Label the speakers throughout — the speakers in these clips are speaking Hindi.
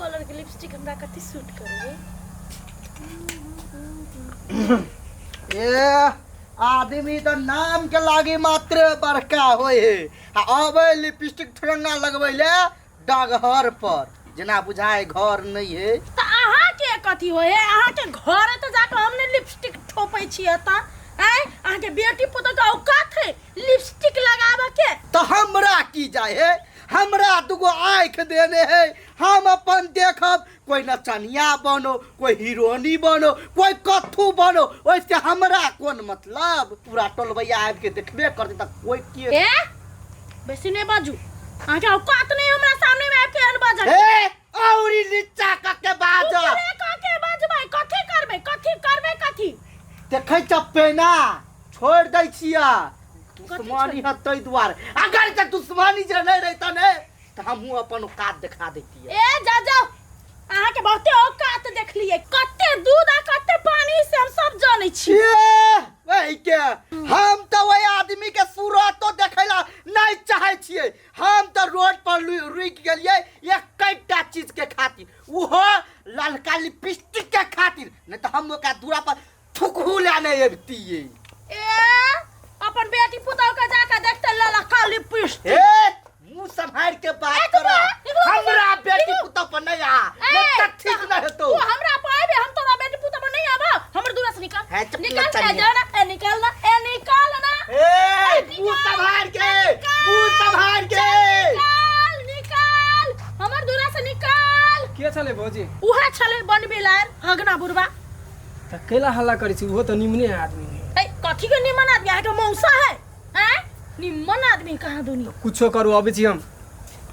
Speaker 1: कलर के लिपस्टिक हमरा कति सूट करे।
Speaker 2: ये आदमी तो नाम के लागे मात्र बड़का होय है। अब लिपस्टिक ठरंगा लगबैले डगहर पर जना बुझाए घर नहीं है।
Speaker 1: त अहाँ के कथी होय है? अहाँ के घर त जाके हमने लिपस्टिक ठोपै छियै त अहाँ के बेटी पुतौ के औकात है लिपस्टिक लगाबे के?
Speaker 2: तो हमरा की जाए है? हमरा दुगो आँख देने है, हम अपन देखब। कोई नचनिया बनो, कोई हीरोइनी बनो, कोई कथू बनो, वैसे हमरा कौन मतलब? पूरा टोलबैया आबि के देखबे करते त कोई के
Speaker 1: ए बेसी नहीं बाजू। अहाँ के औकात नहीं हमरा सामने में आबि के हन बाजल।
Speaker 2: ए औरी नीचा के बाज।
Speaker 1: ऊपरे के बाजबै कथी करबै? कथी
Speaker 2: देखै चप्पे ना छोड़ दै छिया। दुश्मनी है तै द्वारे। अगर त दुश्मनी जे नहीं रहता ने त हमहू अपन औकात दिखा देती।
Speaker 1: ए जाओ अहाँ के बहुते औकात देख लिए। कते दूध आ कते पानी से हम सब जानै छी।
Speaker 2: वही के हम तो वही आदमी के सूरत तो देखैला नहीं चाहे छिए। हम तो रोड पर रुक गेलिए एकटा चीज के खातिर, वो ललका लिपस्टिक के खातिर। नहीं तो हम ओका दूरा पर थुकहू लाने अबतिए।
Speaker 1: ए अपन बेटी पुतौ के जाके देखते ललका लिपस्टिक।
Speaker 2: ए मुंह संभाल के बात कर। हमरा बेटी पुतौ पर नहीं आ नहीं त ठीक न हेतो।
Speaker 1: तू हमरा पर आबे हम तोरा बेटी पुतौ पर नहीं आबा। हमर दूरा से निकल।
Speaker 2: है
Speaker 1: निकल जा ना ए निकल ना
Speaker 2: ए मुंह संभाल के
Speaker 1: निकल हमर दूरा से निकल।
Speaker 3: के छले भौजी?
Speaker 1: उहे छले बनबिलार हगना बुरबा।
Speaker 3: त केला हल्ला करै छी? वो त निमने आदमी है।
Speaker 1: ए कथी के निमन आदमी? अहाँ के मौसा है हैं? निमन आदमी कहाँ दुनी?
Speaker 3: कुछो करू अबै छी हम।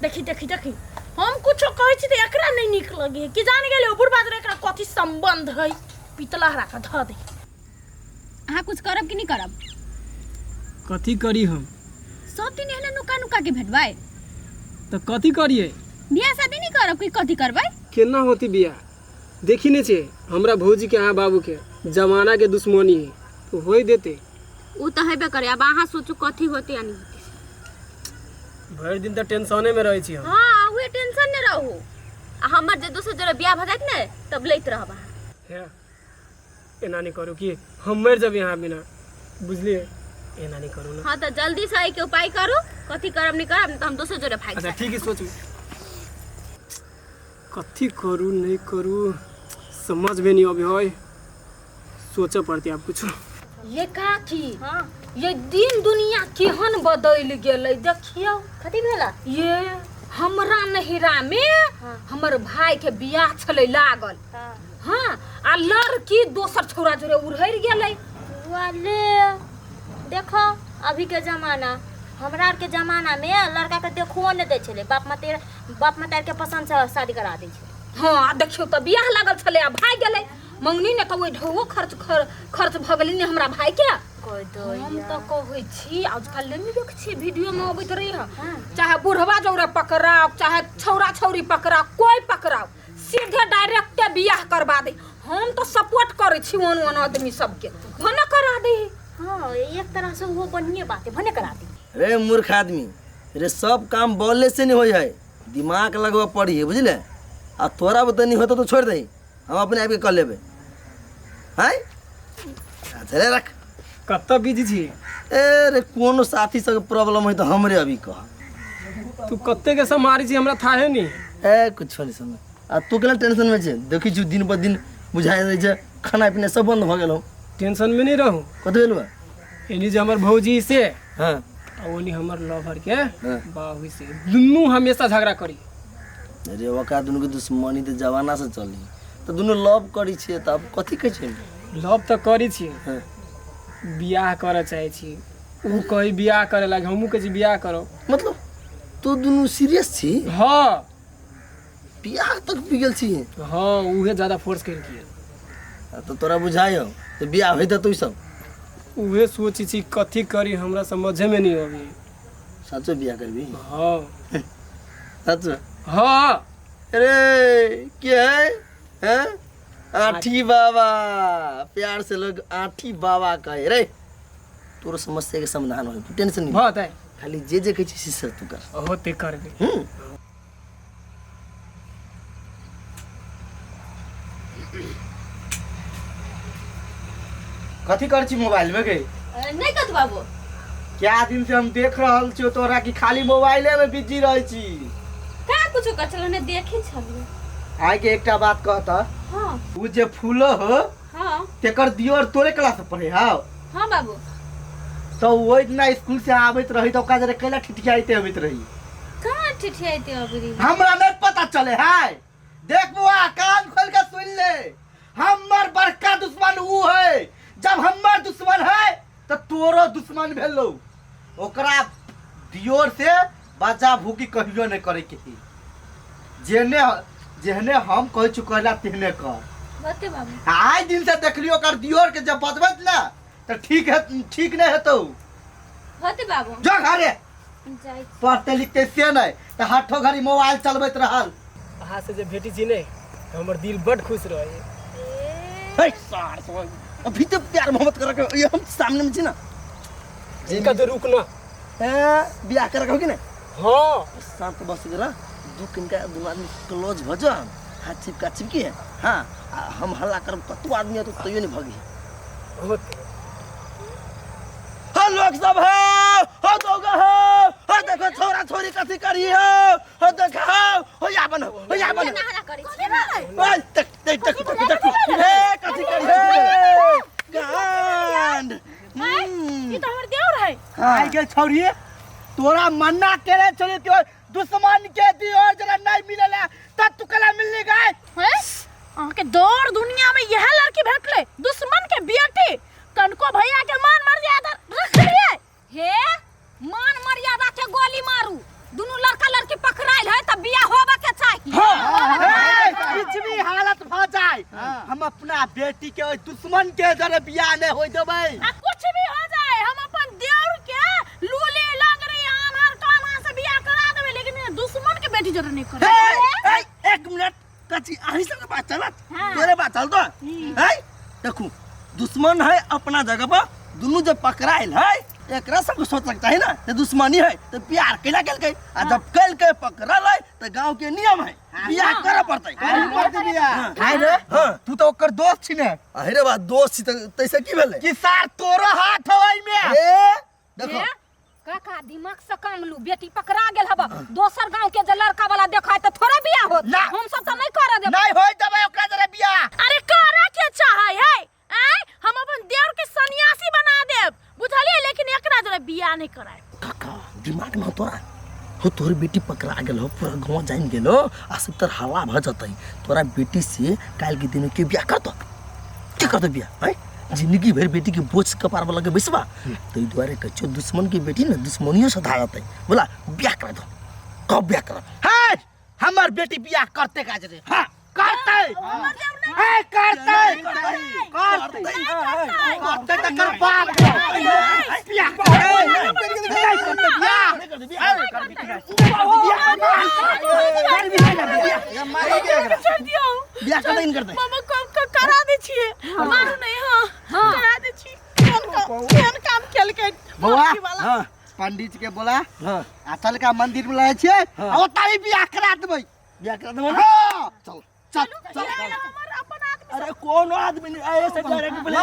Speaker 1: देखी हम कुछो कहै छी त एकरा नहीं निक लगे कि जान गेले बुरबा रे एकरा कथी संबंध है। पितला हरा का ध दे।
Speaker 4: अहाँ कुछ करब कि नहीं करब?
Speaker 3: कथी करी हम?
Speaker 4: सब दिन एहने नुका के भेटबै
Speaker 3: त कथी करिए?
Speaker 4: बियाह शादी नहीं करब कि कथी करबै?
Speaker 3: केना होती बियाह? देखी ने छे हमरा भौजी के यहाँ बाबू के जमाना के दुश्मनी है तो होई देते।
Speaker 4: उ त हेबे करे। अब अहाँ सोचू कथी होते या नहीं होते।
Speaker 3: भर दिन त टेंशने में रहै छी हम।
Speaker 4: हां वे टेंशन ने रहू। हमर जे दोसर जरे बियाह भ जात ने तब लैत रहब।
Speaker 3: है एना नहीं करू कि हम मर जब यहाँ बिना, बुझलिए? एना नहीं करू ना।
Speaker 4: हां त जल्दी से के उपाय करू। कथी करब नहीं करब त हम दोसर जरे भाग।
Speaker 3: अच्छा ठीक है सोचू कथी करू नहीं करू समझ में नहीं अभी है। सोचा पड़ती आप कुछ।
Speaker 1: ये काकी ये दिन दुनिया केहन बदल गेलै देखियो।
Speaker 4: कथी भेला?
Speaker 1: ये हमरा नहिरा में हमर भाई के बियाह छलै लागल। हां आ लड़की दोसर छोरा जोरे उड़हर गेलै।
Speaker 4: वाले देखो अभी के जमाना, हमरा के जमाना में लड़का के देखो न दे छले। बाप माता के पसंद से शादी करा दे छले।
Speaker 1: हां देखियो त बियाह लागल छलै आ भाई गेलै। मंगनी ने कवै ढो खर्च भ गेलै ने हमरा भाई के। हम तो कहै छी आजकल नहीं देख छी वीडियो में अबैत रही है। चाहे बुढ़वा जौरे पकड़ाओ चाहे छौरा छौरी पकड़ाओ कोई पकड़ाओ सीधे डायरेक्ट बियाह करवा दे। हम तो सपोर्ट करे छी ओन आदमी सबके भने करा दे।
Speaker 4: हां एक तरह से वो बढ़िया बात है भने करा दे।
Speaker 5: रे मूर्ख आदमी रे सब काम बोलने से नहीं हो है, दिमाग लगवा पड़ी है बुझले। आ तोरा बता नहीं होता तो छोड़ दे, हम अपने आप के कर लेबे। हैं चले रख
Speaker 3: कत बिजी छी?
Speaker 5: ए रे कोनो साथी से प्रॉब्लम है तो हमरे अभी कह।
Speaker 3: तू कत्ते के समारी छी हमरा थाहे नहीं।
Speaker 5: ए कुछ नहीं समझ आ तू केना टेंशन में छे? देखि छु दिन पर दिन बुझाय रही छे खाना पीना सब बंद भ गेलो।
Speaker 3: टेंशन में नहीं रहू।
Speaker 5: कत भेल बा?
Speaker 3: एनी जे हमर भौजी से
Speaker 5: हां
Speaker 3: ओनी हमर लवर के बाबू से दुन्नु हमेशा झगड़ा करी।
Speaker 5: अरे वका दुनु के दुश्मनी तो जमाना से चली तो दुनु लव करी छे त अब कथी कह छे?
Speaker 3: लव तो करी छी।
Speaker 5: हां
Speaker 3: बियाह करे चाहे छी। उ कही बियाह करे लागे हमहू कह छी बियाह करो।
Speaker 5: मतलब तू दुनु सीरियस छी?
Speaker 3: हां
Speaker 5: बियाह तक बिगल छी।
Speaker 3: हां उहे ज्यादा फोर्स कर किए।
Speaker 5: तो तोरा बुझायो तो बियाह होइता तू सब
Speaker 3: उहे सोची छी कथी करी हमरा समझे में नहीं आवी।
Speaker 5: सचो बियाह करबी?
Speaker 3: हां
Speaker 5: सच?
Speaker 3: हां
Speaker 5: अरे क्या है? हैं? आठी बाबा प्यार से लोग आठी बाबा कहे रे। तोर समस्या के समाधान हो, तू टेंशन नहीं।
Speaker 3: बात है
Speaker 5: खाली जे कह छी से तू कर।
Speaker 3: होते करबे।
Speaker 2: कथी कर छी मोबाइल में गे?
Speaker 4: नहीं कत बाबू
Speaker 2: क्या दिन से हम देख रहल छियो तोरा कि खाली मोबाइले में बिजी रह छी।
Speaker 4: का कुछ कर चलो ने देखी छलिए।
Speaker 2: आइ के एकटा बात कहता।
Speaker 4: हां
Speaker 2: उ जे फूलो हो
Speaker 4: हां
Speaker 2: तेकर दियोर तोरे क्लास में पढ़े हां।
Speaker 4: हां बाबू
Speaker 2: तो ओइ दिना स्कूल से आबैत रही तो ओका जरे कैला ठिठियाइते आबैत रही।
Speaker 4: कहां ठिठियाइते अबरी
Speaker 2: हमरा नहीं पता चले है। देख बुआ कान खोल के सुन ले। हमर बड़का दुश्मन उ है। जब हमर दुश्मन है तो तोरो दुश्मन भेलो। ओकरा दियोर से बाजा भूकी कहियो नहीं करे के। जेने जेहने हम कह चुकला तेहने कर।
Speaker 4: बते बाबू
Speaker 2: आज दिन से देखलियो कर दियोर के जब बजबत ना तो ठीक है, ठीक नहीं हेतौ।
Speaker 4: बते बाबू
Speaker 2: जो घरे
Speaker 4: जाई
Speaker 2: पढ़ते लिखते से नहीं तो हाथों घड़ी मोबाइल चलबैत रहल।
Speaker 3: अहाँ से जे भेटी छी ने हमर दिल बड़ खुश रहे।
Speaker 5: हे सार सोई अभी तो प्यार मोहब्बत कर के ये हम सामने में छी ना
Speaker 3: इनका तो रुक ना।
Speaker 5: ए बियाह कर के ना
Speaker 3: हाँ
Speaker 5: शांत बस जरा दू किनका दू आदमी क्लोज भ जा हाथ चिपकी है। हां हम हल्ला कर कतु आदमी है तो तइयो नहीं भागी।
Speaker 3: होते
Speaker 5: हो लोग सब हो दोगा हो देखो छोरा छोरी कथी करी हो देखो हो या बन
Speaker 4: नहारा करी छी ना
Speaker 5: ओए तक हे कथी करी हे गांड
Speaker 4: ये तो हमर देवर है।
Speaker 2: आई के छौरी तोरा मन्ना केले चले तो दुश्मन के दियोर जरा नहीं मिलेला त तू कला मिलनी गए
Speaker 6: हैं आके दौड़ दुनिया में यह लड़की भेटले दुश्मन के बेटी कनको भैया के मान मर्यादा रख लिए।
Speaker 1: हे मान मर्यादा के गोली मारू। दोनों लड़का लड़की पकड़ाइल है तब बियाह होबा के चाहिए।
Speaker 2: कुछ भी हालत भ जाए हम अपना बेटी के ओइ दुश्मन के जरे बियाह नहीं होई देबै।
Speaker 6: आ कुछ भी हो जाए हम अपन देवर के लूली लगरी आनर कामा से बियाह करा देबे लेकिन दुश्मन के बेटी जरा नहीं करे।
Speaker 5: एक मिनट कची आही से बात चलत तेरे बात चल तो है देखो दुश्मन है अपना जगह पर दोनों जब पकड़ाइल है एकरा सब कुछ सोच सकता है ना ये दुश्मनी है तो प्यार केला केल के आ जब केल के पकड़ल है तो गांव के नियम है बियाह करे पड़तै।
Speaker 2: हाय रे तू तो ओकर दोस्त छी ने।
Speaker 5: अरे बा दोस्त छी त तैसे की भेले
Speaker 2: कि सार तोरो हाथ होई में
Speaker 5: ए देखो
Speaker 1: काका दिमाग से काम लू। बेटी पकड़ा गेल हबा दोसर गांव के जे लड़का वाला देखाय त थोड़ा बियाह होत।
Speaker 2: ना।
Speaker 1: हम सब त नहीं करे देब।
Speaker 2: नहीं होई देबै ओकरा जरे बियाह।
Speaker 6: अरे करा के चाहे है आय हम अपन देवर के सन्यासी बना देब बुझलिए लेकिन एकरा जरा बियाह नहीं कराए।
Speaker 5: काका दिमाग में तोरा हो तोर बेटी पकड़ा गेल हो पूरा गांव जान गेलो आ सब तर हल्ला भ जतै तोरा बेटी से काल के दिन के बियाह करतो के करतो बियाह है जिंदगी भर बेटी के बोझ कपार पर लगे बैसबा तो ई द्वारे कच्चो दुश्मन की बेटी ना दुश्मनियों से धा जातै बोला बियाह करा दो कब बियाह करा
Speaker 2: हाय हमर बेटी बियाह करते काज रे। हां करते है करते करते त कर बाप बियाह
Speaker 5: बियाह कर इन करते
Speaker 6: मामा कब करा दे छिए मारू नहीं हां करा दे छी कौन काम केल के
Speaker 2: बउआ पंडित जी के बोला असल का मंदिर में लाए छिए और तारी बियाह करा देबै।
Speaker 5: बियाह करा दो
Speaker 2: हां चल चल चल
Speaker 6: हमर अपन आदमी
Speaker 5: अरे कौन आदमी नहीं ऐसे डायरेक्ट बोले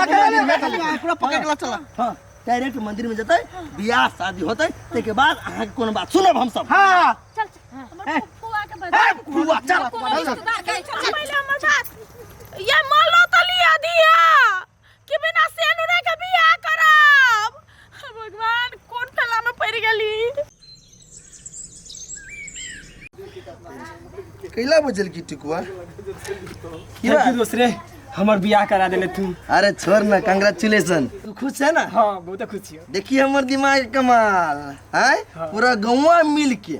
Speaker 2: पूरा पकड़ के चला।
Speaker 5: हां डायरेक्ट मंदिर में जतै बियाह शादी होतै ते के बाद अहाँ के कोन बात सुनब हम सब।
Speaker 2: हां
Speaker 6: चल हमर फुआ के बता
Speaker 5: फुआ चल
Speaker 6: पहले हमर साथ ये मालो तो लिया दिया कि बिना सेनुरे के बियाह करब। भगवान कोन फला में पड़ गेली।
Speaker 5: कैला बजल की टिकुआ
Speaker 3: थैंक यू दूसरे हमर बियाह करा देले तू।
Speaker 5: अरे छोड़ ना कांग्रेचुलेशन तू खुश है ना।
Speaker 3: हाँ बहुत खुशी है।
Speaker 5: देखिए हमर दिमाग के कमाल है पूरा गौवा मिल के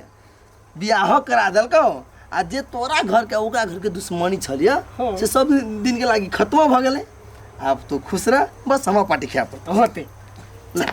Speaker 5: बियाह करा देलको आ जे तोरा घर के ओकरा घर के दुश्मनी छलिया
Speaker 3: हाँ।
Speaker 5: से सब दिन के लागी खत्म भ गेले। अब तो खुश रह बस हम पार्टी खा
Speaker 3: होते
Speaker 5: ला